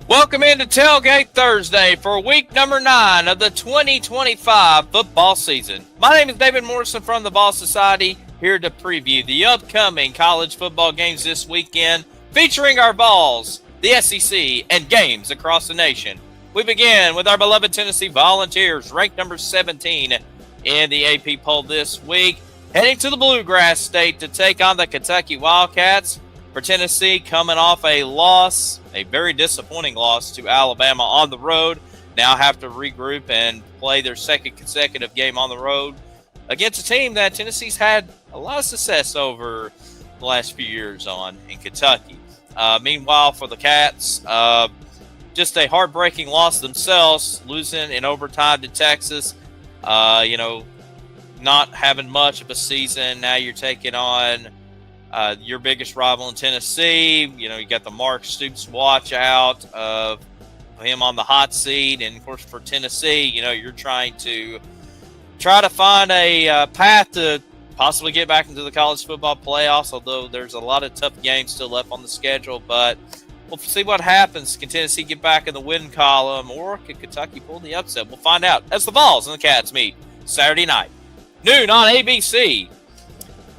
Welcome into Tailgate Thursday for week number 9 of the 2025 football season. My name is David Morrison from the Ball Society, here to preview the upcoming college football games this weekend, featuring our Vols, the SEC, and games across the nation. We begin with our beloved Tennessee Volunteers, ranked number 17 in the AP poll this week, heading to the Bluegrass State to take on the Kentucky Wildcats. For Tennessee, coming off a loss, a very disappointing loss to Alabama on the road, now have to regroup and play their second consecutive game on the road against a team that Tennessee's had a lot of success over the last few years on in Kentucky. Meanwhile, for the Cats, just a heartbreaking loss themselves, losing in overtime to Texas. Not having much of a season. Now you're taking on your biggest rival in Tennessee. You got the Mark Stoops watch out of him on the hot seat. And, of course, for Tennessee, you're trying to find a path to possibly get back into the college football playoffs, although there's a lot of tough games still left on the schedule. But we'll see what happens. Can Tennessee get back in the win column, or can Kentucky pull the upset? We'll find out as the Vols and the Cats meet Saturday night, noon on ABC.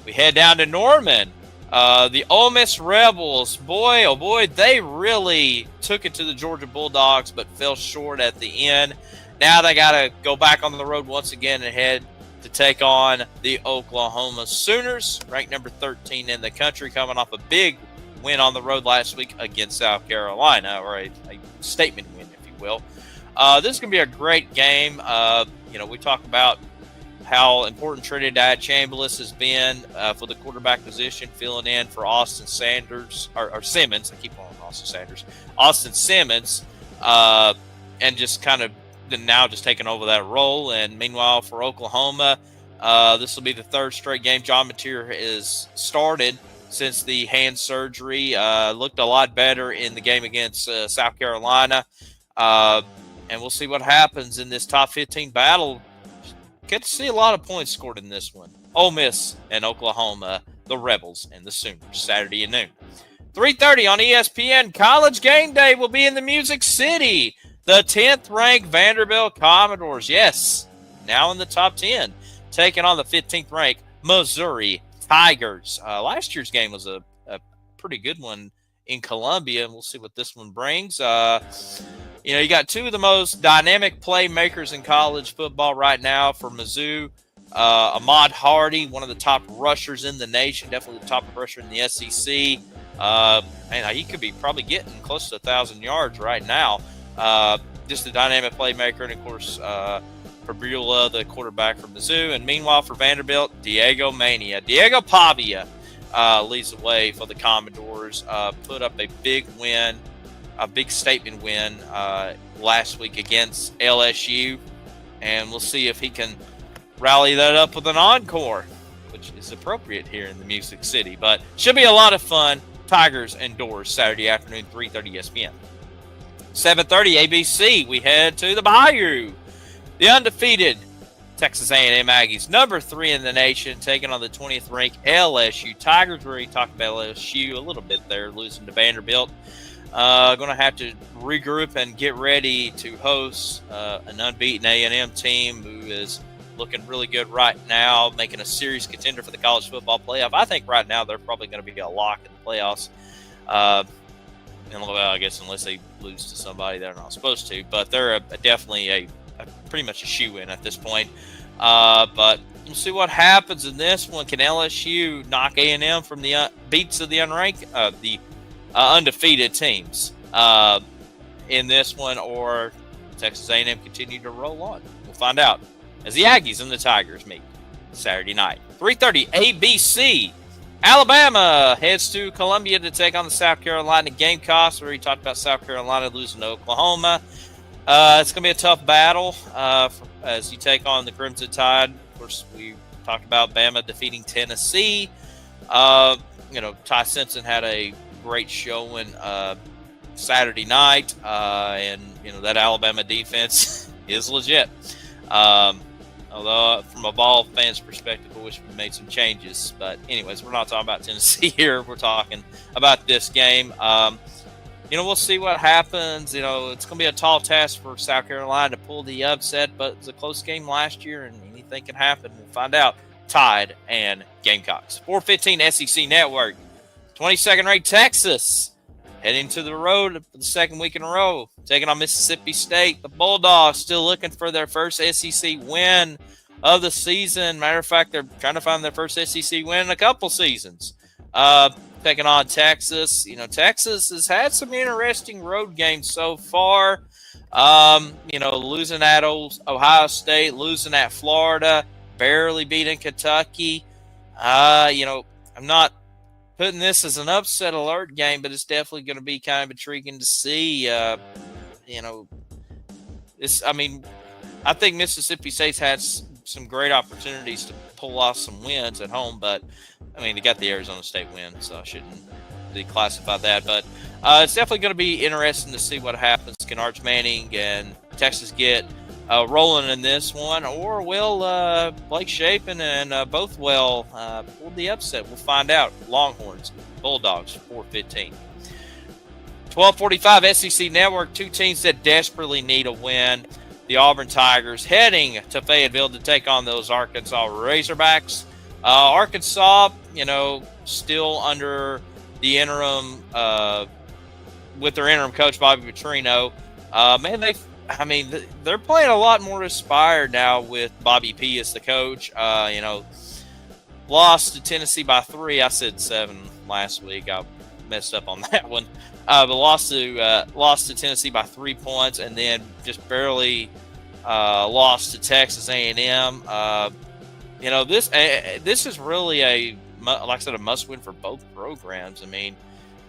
We head down to Norman. The Ole Miss Rebels, boy, oh boy, they really took it to the Georgia Bulldogs, but fell short at the end. Now they got to go back on the road once again and head to take on the Oklahoma Sooners, ranked number 13 in the country, coming off a big win on the road last week against South Carolina, or a statement win, if you will. This is going to be a great game. We talk about how important Trinidad Chambliss has been for the quarterback position, filling in for Austin Sanders, or Simmons. I keep calling him Austin Sanders. Austin Simmons, and just kind of now just taking over that role. And meanwhile, for Oklahoma, this will be the third straight game John Mateer has started since the hand surgery. Looked a lot better in the game against South Carolina. And we'll see what happens in this top 15 battle. Get to see a lot of points scored in this one. Ole Miss and Oklahoma, the Rebels and the Sooners, Saturday at noon. 3:30 on ESPN, College Game Day will be in the Music City. The 10th-ranked Vanderbilt Commodores, yes, now in the top 10, taking on the 15th-ranked Missouri Tigers. Last year's game was a pretty good one in Columbia, and we'll see what this one brings. You got two of the most dynamic playmakers in college football right now for Mizzou. Ahmad Hardy, one of the top rushers in the nation, definitely the top rusher in the SEC. He could be probably getting close to 1,000 yards right now. Just a dynamic playmaker, and of course, Fabiola, the quarterback from Mizzou. And meanwhile, for Vanderbilt, Diego Pavia leads the way for the Commodores. Put up a big win. A big statement win last week against LSU, and we'll see if he can rally that up with an encore, which is appropriate here in the Music City. But should be a lot of fun. Tigers and Doors, Saturday afternoon, 3:30 ESPN. 7:30 ABC, we head to the Bayou. The undefeated Texas A&M Aggies, number 3 in the nation, taking on the 20th ranked LSU Tigers. We already talked about LSU a little bit there, losing to Vanderbilt. Going to have to regroup and get ready to host an unbeaten A&M team who is looking really good right now, making a serious contender for the college football playoff. I think right now they're probably going to be a lock in the playoffs. I guess unless they lose to somebody they're not supposed to. But they're definitely a pretty much a shoe-in at this point. But we'll see what happens in this one. Can LSU knock A&M from the beats of the unranked, undefeated teams in this one, or Texas A&M continue to roll on? We'll find out as the Aggies and the Tigers meet Saturday night. 3:30 ABC. Alabama heads to Columbia to take on the South Carolina Gamecocks. We already talked about South Carolina losing to Oklahoma. It's going to be a tough battle as you take on the Crimson Tide. Of course, we talked about Bama defeating Tennessee. Ty Simpson had a great showing Saturday night, and that Alabama defense is legit. Although from a Vol fan's perspective, I wish we made some changes. But anyways, we're not talking about Tennessee here. We're talking about this game. we'll see what happens. It's going to be a tall task for South Carolina to pull the upset, but it was a close game last year, and anything can happen. We'll find out. Tide and Gamecocks. 4:15 SEC Network. 22nd ranked Texas heading to the road for the second week in a row, taking on Mississippi State. The Bulldogs still looking for their first SEC win of the season. Matter of fact, they're trying to find their first SEC win in a couple seasons. Taking on Texas. Texas has had some interesting road games so far. Losing at Ohio State, losing at Florida, barely beating Kentucky. I'm not putting this as an upset alert game, but it's definitely going to be kind of intriguing to see. I think Mississippi State's had some great opportunities to pull off some wins at home, but they got the Arizona State win, so I shouldn't declassify that. But it's definitely going to be interesting to see what happens. Can Arch Manning and Texas get rolling in this one, or will Blake Shapen and Bothwell pull the upset? We'll find out. Longhorns, Bulldogs, 4:15. 12:45 SEC Network. Two teams that desperately need a win. The Auburn Tigers heading to Fayetteville to take on those Arkansas Razorbacks. Arkansas, still under the interim, with their interim coach, Bobby Petrino. They're playing a lot more inspired now with Bobby P as the coach. Lost to Tennessee by 3. I said 7 last week. I messed up on that one. But lost to Tennessee by 3 points, and then just barely lost to Texas A&M. This is really like I said, a must-win for both programs. If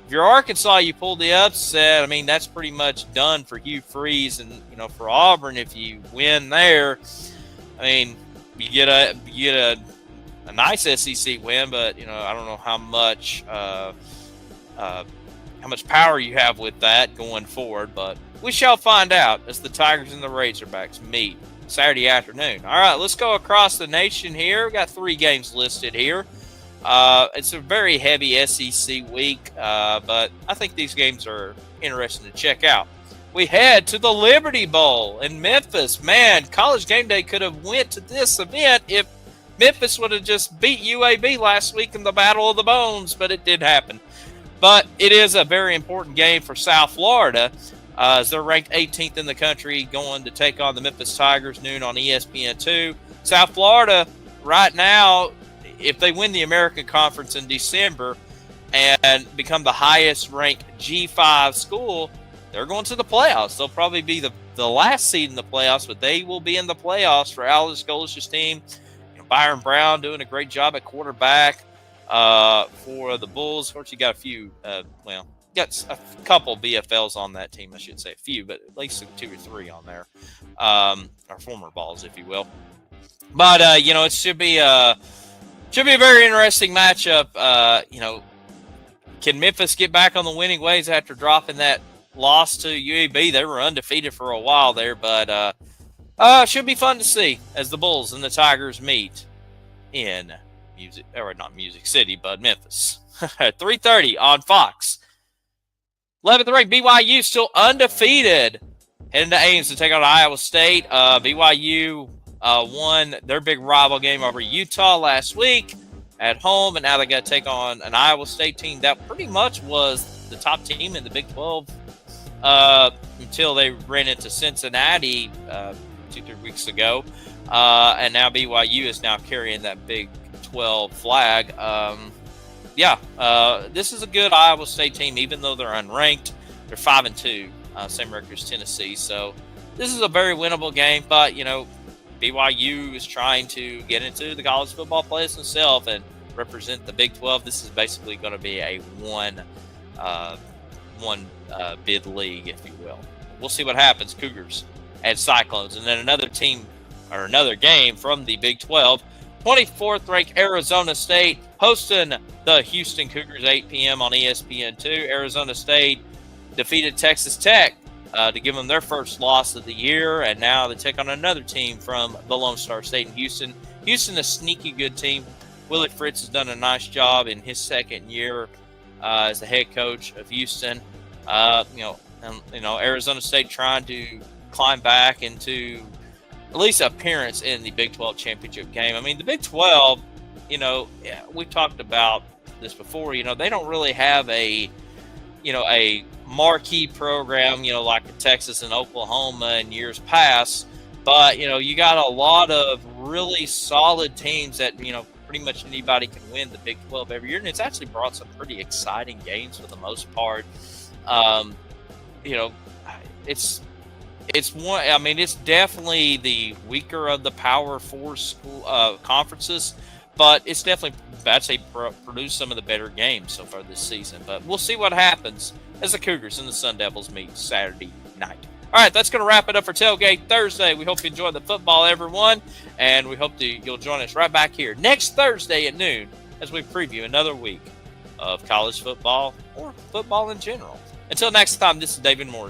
you're Arkansas, you pull the upset. That's pretty much done for Hugh Freeze, and for Auburn, if you win there, you get a nice SEC win. But I don't know how much power you have with that going forward. But we shall find out as the Tigers and the Razorbacks meet Saturday afternoon. All right, let's go across the nation here. We've got 3 games listed here. It's a very heavy SEC week, but I think these games are interesting to check out. We head to the Liberty Bowl in Memphis. Man, College Game Day could have went to this event if Memphis would have just beat UAB last week in the Battle of the Bones, but it did happen. But it is a very important game for South Florida, as they're ranked 18th in the country, going to take on the Memphis Tigers noon on ESPN2. South Florida, right now, if they win the American Conference in December and become the highest ranked G5 school, they're going to the playoffs. They'll probably be the last seed in the playoffs, but they will be in the playoffs for Alice Golish's team. Byron Brown doing a great job at quarterback for the Bulls. Of course, you got a few, got a couple BFLs on that team, I should say a few, but at least 2 or 3 on there, or former Balls, if you will. But, it should be a very interesting matchup. Can Memphis get back on the winning ways after dropping that loss to UAB? They were undefeated for a while there, but should be fun to see as the Bulls and the Tigers meet in Music City, but Memphis. 3:30 on Fox. 11th ranked BYU still undefeated, heading to Ames to take on Iowa State. BYU won their big rival game over Utah last week at home, and now they got to take on an Iowa State team that pretty much was the top team in the Big 12 until they ran into Cincinnati 2-3 weeks ago, and now BYU is now carrying that Big 12 flag. This is a good Iowa State team, even though they're unranked. They're 5-2, same record as Tennessee, so this is a very winnable game. But BYU is trying to get into the college football playoffs themselves and represent the Big 12. This is basically going to be a one bid league, if you will. We'll see what happens. Cougars and Cyclones, and then another game from the Big 12. 24th ranked Arizona State hosting the Houston Cougars, 8 p.m. on ESPN2. Arizona State defeated Texas Tech to give them their first loss of the year, and now they take on another team from the Lone Star State in Houston. Houston, a sneaky good team. Willie Fritz has done a nice job in his second year as the head coach of Houston. Arizona State trying to climb back into at least appearance in the Big 12 championship game. I mean, the Big 12, yeah, we've talked about this before. They don't really have a marquee program, like Texas and Oklahoma in years past. But, you got a lot of really solid teams that, pretty much anybody can win the Big 12 every year. And it's actually brought some pretty exciting games for the most part. You know, it's one. I mean, it's definitely the weaker of the Power Four school conferences, but it's definitely actually produced some of the better games so far this season. But we'll see what happens as the Cougars and the Sun Devils meet Saturday night. All right, that's going to wrap it up for Tailgate Thursday. We hope you enjoyed the football, everyone, and we hope you'll join us right back here next Thursday at noon as we preview another week of college football or football in general. Until next time, this is David Morris.